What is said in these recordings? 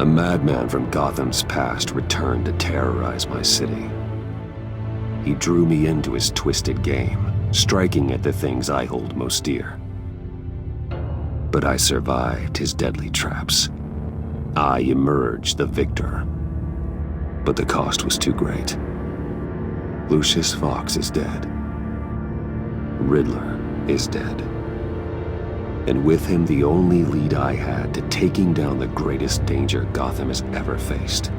A madman from Gotham's past returned to terrorize my city. He drew me into his twisted game, striking at the things I hold most dear. But I survived his deadly traps. I emerged the victor. But the cost was too great. Lucius Fox is dead. Riddler is dead. And with him, the only lead I had to taking down the greatest danger Gotham has ever faced.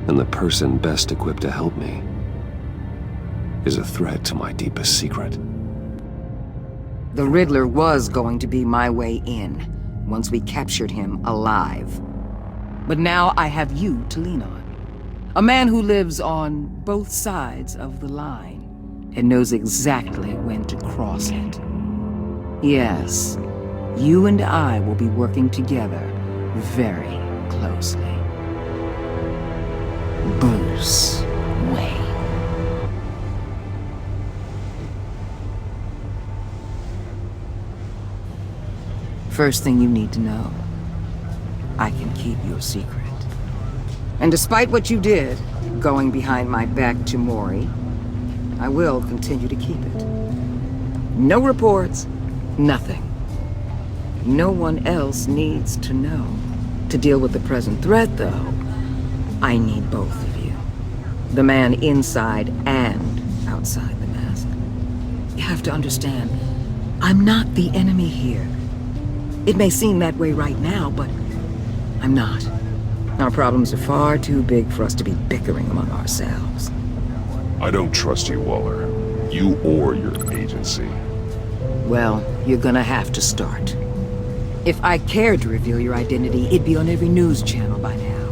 And the person best equipped to help me is a threat to my deepest secret. The Riddler was going to be my way in, once we captured him alive. But now I have you to lean on. A man who lives on both sides of the line, and knows exactly when to cross it. Yes, you and I will be working together very closely. Bruce Wayne. First thing you need to know, I can keep your secret. And despite what you did, going behind my back to Mori, I will continue to keep it. No reports, nothing. No one else needs to know. To deal with the present threat, though, I need both of you. The man inside and outside the mask. You have to understand, I'm not the enemy here. It may seem that way right now, but I'm not. Our problems are far too big for us to be bickering among ourselves. I don't trust you, Waller. You or your agency. Well, you're gonna have to start. If I cared to reveal your identity, it'd be on every news channel by now.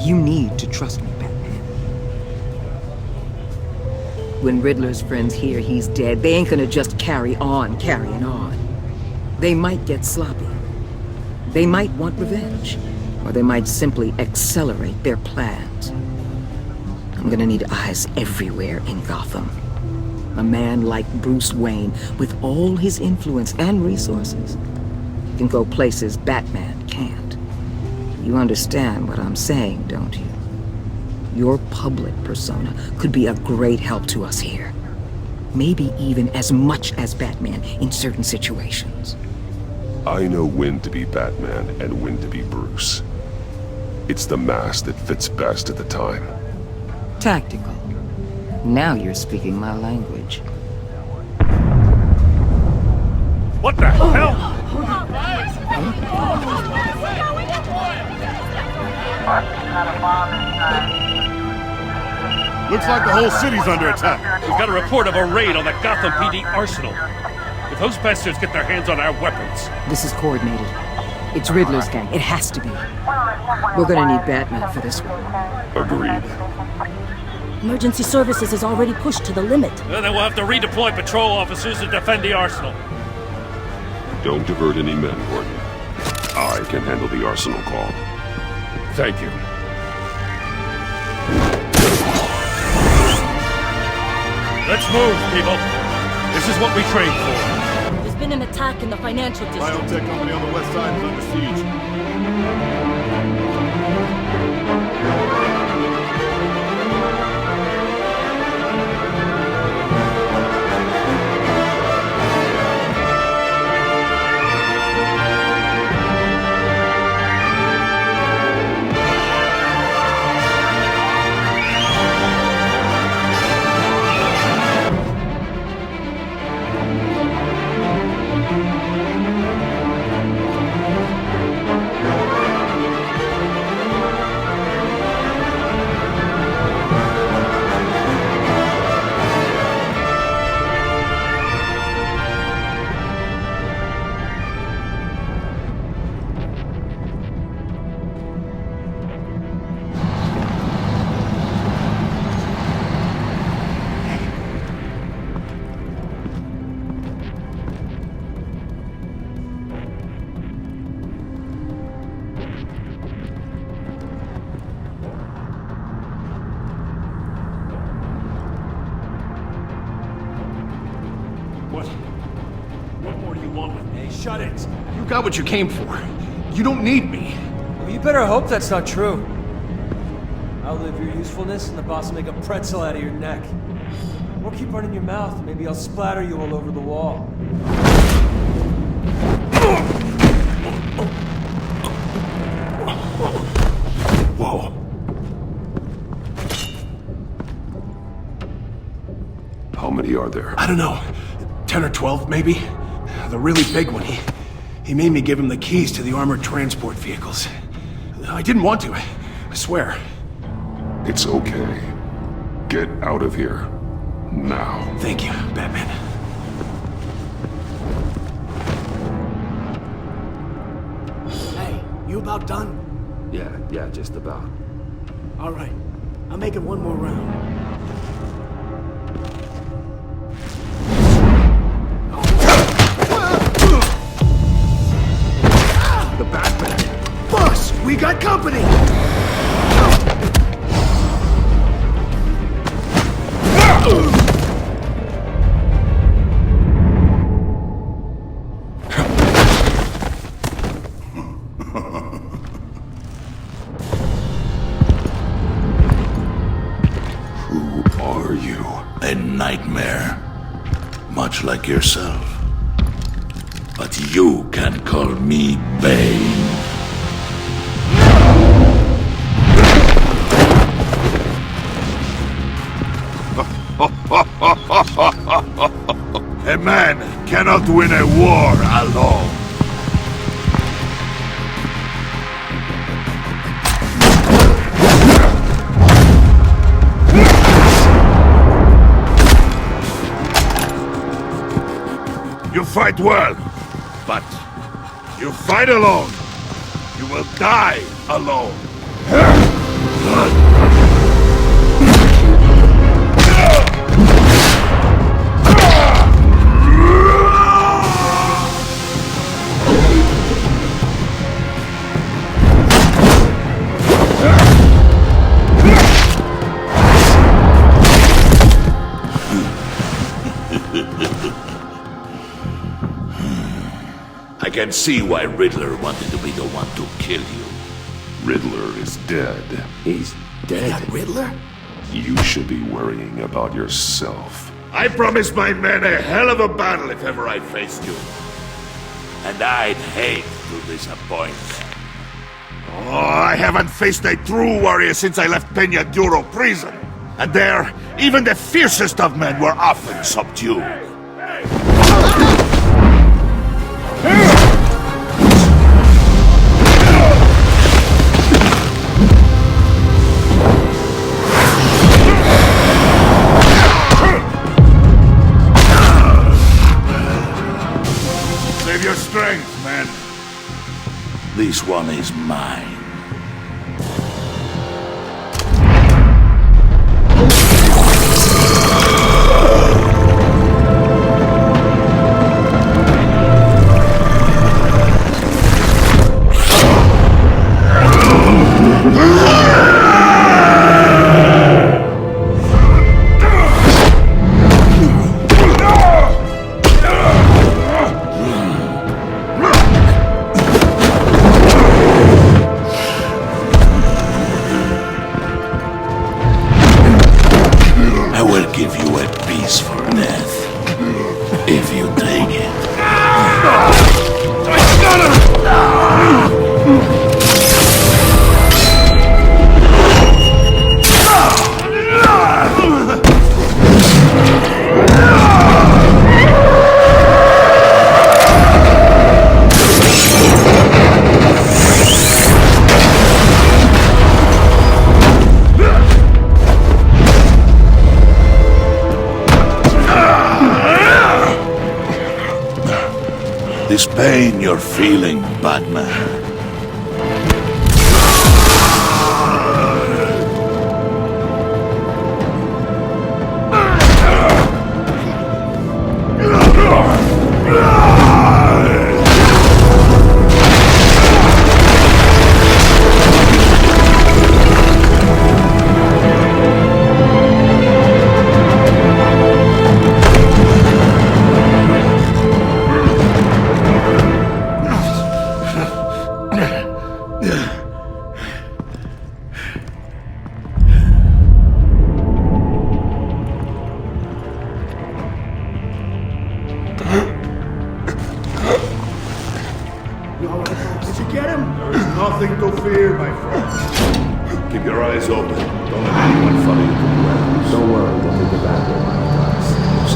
You need to trust me, Batman. When Riddler's friends hear he's dead, they ain't gonna just carry on carrying on. They might get sloppy. They might want revenge. Or they might simply accelerate their plans. I'm gonna need eyes everywhere in Gotham. A man like Bruce Wayne, with all his influence and resources, can go places Batman can't. You understand what I'm saying, don't you? Your public persona could be a great help to us here. Maybe even as much as Batman in certain situations. I know when to be Batman and when to be Bruce. It's the mask that fits best at the time. Tactical. Now you're speaking my language. What the hell? Looks like the whole city's under attack. We've got a report of a raid on the Gotham PD arsenal. If those bastards get their hands on our weapons... This is coordinated. It's Riddler's gang. It has to be. We're gonna need Batman for this one. Agreed. Emergency services is already pushed to the limit. Then we'll have to redeploy patrol officers to defend the arsenal. Don't divert any men, Gordon. I can handle the arsenal call. Thank you. Let's move, people. This is what we trained for. There's been an attack in the financial district. Biotech company on the west side is under siege. What more do you want with me? Shut it! You got what you came for. You don't need me. better hope that's not true. Outlive your usefulness and the boss will make a pretzel out of your neck. Or keep running your mouth, and maybe I'll splatter you all over the wall. Whoa. How many are there? I don't know. 10 or 12, maybe? The really big one, he made me give him the keys to the armored transport vehicles. I didn't want to, I swear. It's okay. Get out of here. Now. Thank you, Batman. Hey, you about done? Yeah, just about. All right. I'll make it one more round. The Batman! Boss, we got company! Who are you? A nightmare. Much like yourself. But you can call me Bane. A man cannot win a war alone. You fight well, but you fight alone. You will die alone. I can see why Riddler wanted to be the one to kill you. Riddler is dead. He's dead. Riddler? You should be worrying about yourself. I promised my men a hell of a battle if ever I faced you. And I'd hate to disappoint them. Oh, I haven't faced a true warrior since I left Peña Duro prison. And there, even the fiercest of men were often subdued. Save your strength, man. This one is mine. I will give you a piece for death, if you take it. This pain you're feeling, Batman.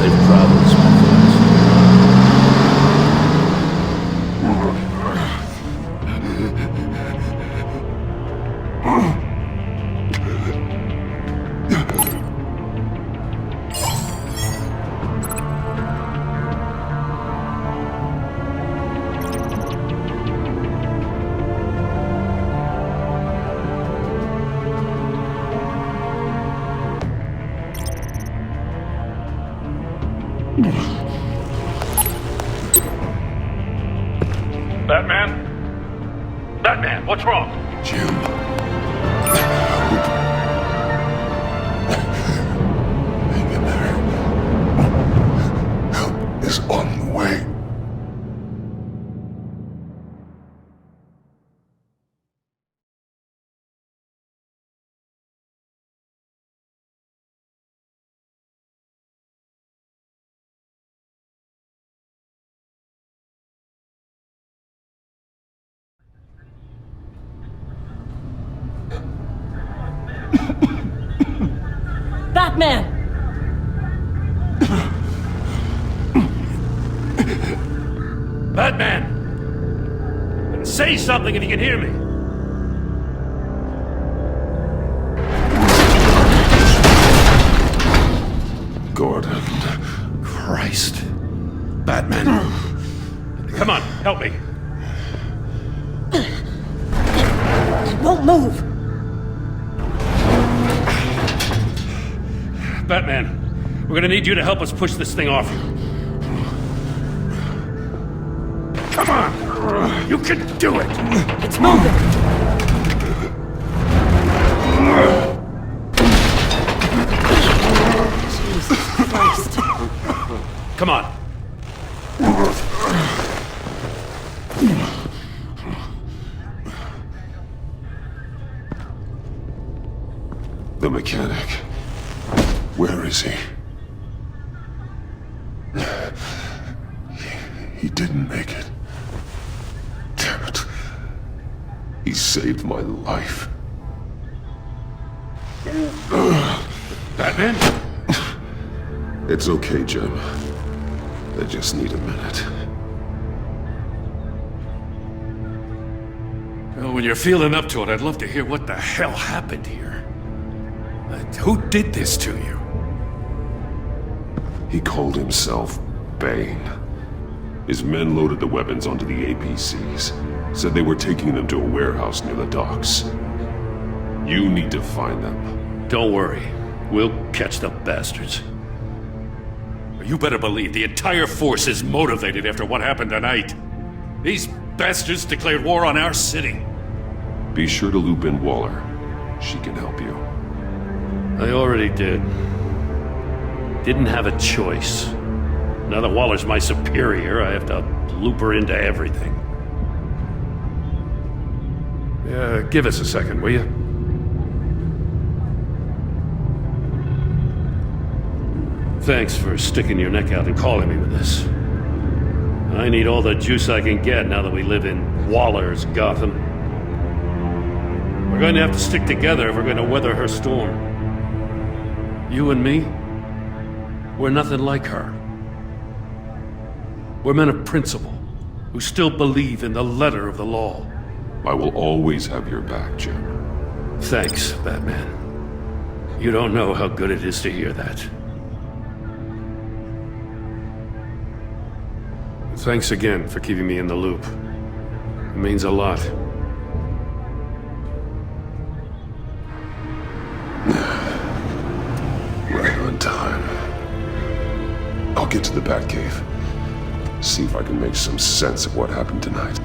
Safe travels, my friends. Batman? Batman, what's wrong? Jim. Hang in there. Help is on the way. Batman! Batman! Say something if you can hear me! Gordon. Christ. Batman. Come on, help me. It won't move! Batman, we're gonna need you to help us push this thing off you. Come on! You can do it! It's moving! Jesus Christ. Come on. The mechanic. Where is he? He didn't make it. Damn it. He saved my life. Batman? It's okay, Jim. I just need a minute. Well, when you're feeling up to it, I'd love to hear what the hell happened here. Who did this to you? He called himself Bane. His men loaded the weapons onto the APCs. Said they were taking them to a warehouse near the docks. You need to find them. Don't worry. We'll catch the bastards. You better believe the entire force is motivated after what happened tonight. These bastards declared war on our city. Be sure to loop in Waller. She can help you. I already did. Didn't have a choice. Now that Waller's my superior, I have to loop her into everything. Give us a second, will you? Thanks for sticking your neck out and calling me with this. I need all the juice I can get now that we live in Waller's Gotham. We're going to have to stick together if we're going to weather her storm. You and me, we're nothing like her. We're men of principle, who still believe in the letter of the law. I will always have your back, Jim. Thanks, Batman. You don't know how good it is to hear that. Thanks again for keeping me in the loop. It means a lot. Right on time. I'll get to the Batcave. See if I can make some sense of what happened tonight.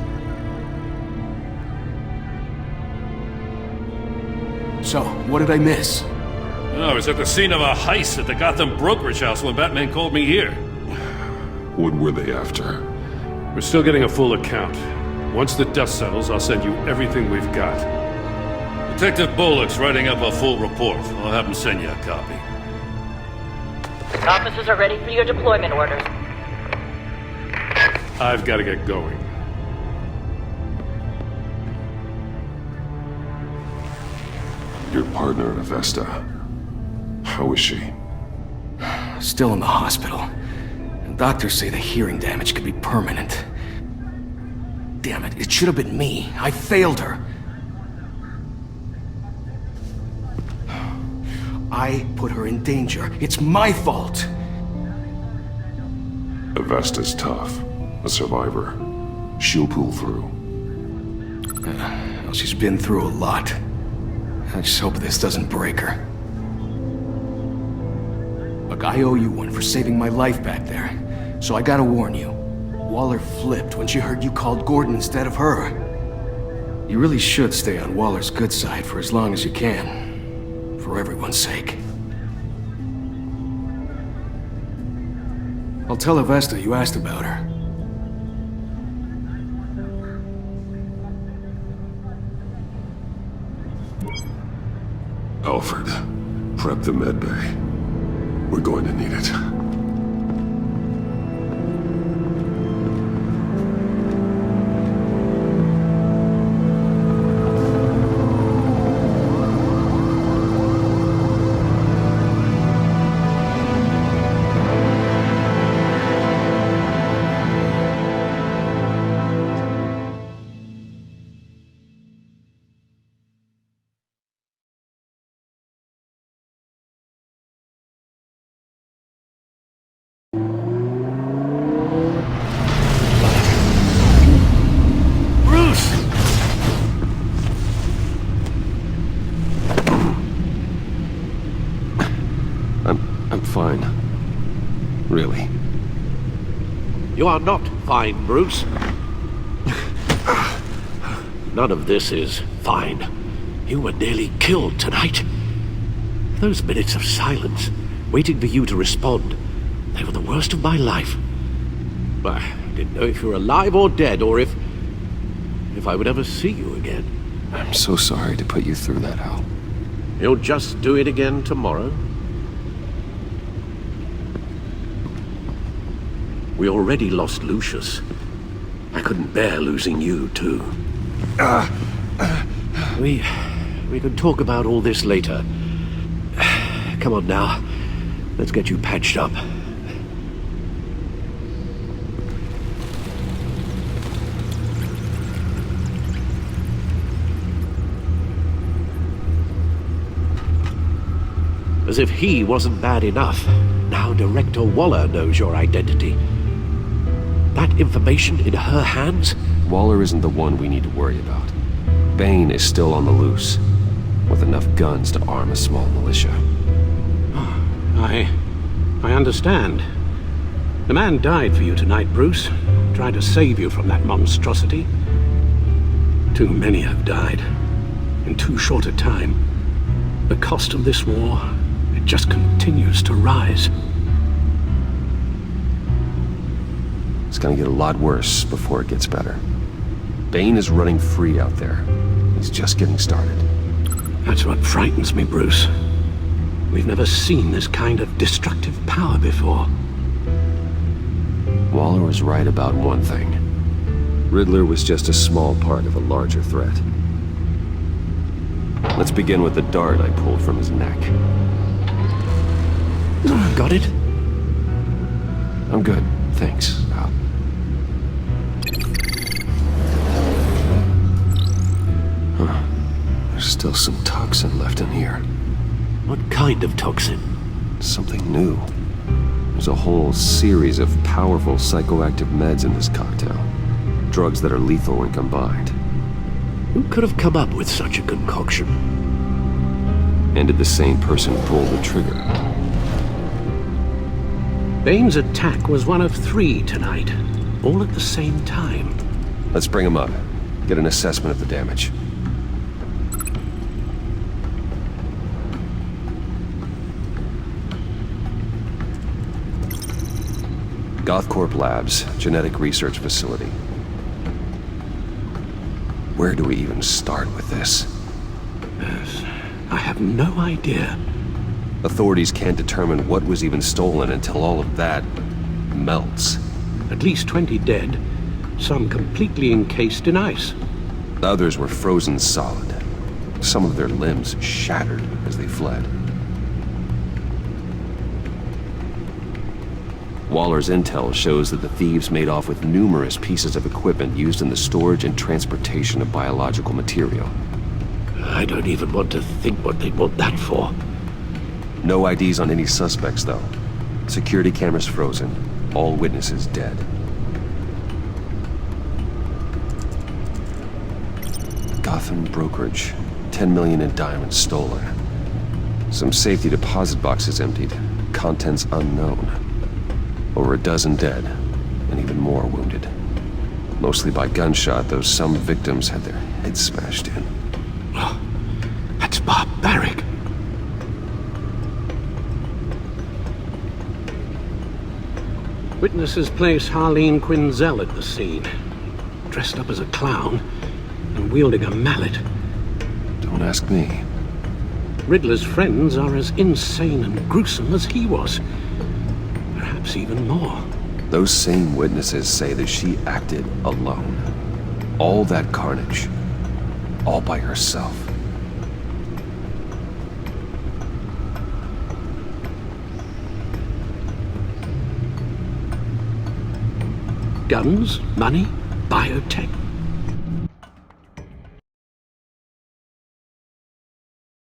So, what did I miss? I was at the scene of a heist at the Gotham brokerage house when Batman called me here. What were they after? We're still getting a full account. Once the dust settles, I'll send you everything we've got. Detective Bullock's writing up a full report. I'll have him send you a copy. Officers are ready for your deployment orders. I've got to get going. Your partner at Avesta. How is she? Still in the hospital. And doctors say the hearing damage could be permanent. Damn it, it should have been me. I failed her. I put her in danger. It's my fault. Avesta's tough. A survivor. She'll pull through. Well, she's been through a lot. I just hope this doesn't break her. Look, I owe you one for saving my life back there. So I gotta warn you. Waller flipped when she heard you called Gordon instead of her. You really should stay on Waller's good side for as long as you can. For everyone's sake. I'll tell Avesta you asked about her. Alfred, prep the med bay. We're going to need it. I'm fine. Really. You are not fine, Bruce. None of this is fine. You were nearly killed tonight. Those minutes of silence, waiting for you to respond, they were the worst of my life. I didn't know if you were alive or dead, or if I would ever see you again. I'm so sorry to put you through that, Al. You'll just do it again tomorrow? We already lost Lucius. I couldn't bear losing you, too. We can talk about all this later. Come on now. Let's get you patched up. As if he wasn't bad enough, now Director Waller knows your identity. That information in her hands? Waller isn't the one we need to worry about. Bane is still on the loose, with enough guns to arm a small militia. I understand. The man died for you tonight, Bruce. Tried to save you from that monstrosity. Too many have died. In too short a time. The cost of this war, it just continues to rise. It's gonna get a lot worse before it gets better. Bane is running free out there. He's just getting started. That's what frightens me, Bruce. We've never seen this kind of destructive power before. Waller was right about one thing. Riddler was just a small part of a larger threat. Let's begin with the dart I pulled from his neck. Got it? I'm good, thanks, Al. Huh. There's still some toxin left in here. What kind of toxin? Something new. There's a whole series of powerful psychoactive meds in this cocktail. Drugs that are lethal when combined. Who could have come up with such a concoction? And did the same person pull the trigger? Bane's attack was one of 3 tonight, all at the same time. Let's bring him up. Get an assessment of the damage. Gothcorp Labs, genetic research facility. Where do we even start with this? Yes, I have no idea. Authorities can't determine what was even stolen until all of that melts. At least 20 dead, some completely encased in ice. Others were frozen solid. Some of their limbs shattered as they fled. Waller's intel shows that the thieves made off with numerous pieces of equipment used in the storage and transportation of biological material. I don't even want to think what they'd want that for. No IDs on any suspects, though. Security cameras frozen. All witnesses dead. Gotham brokerage. 10 million in diamonds stolen. Some safety deposit boxes emptied. Contents unknown. Over a dozen dead, and even more wounded. Mostly by gunshot, though some victims had their heads smashed in. Oh, that's barbaric. Witnesses place Harleen Quinzel at the scene, dressed up as a clown and wielding a mallet. Don't ask me. Riddler's friends are as insane and gruesome as he was. Perhaps even more. Those same witnesses say that she acted alone. All that carnage. All by herself. Guns, money, biotech.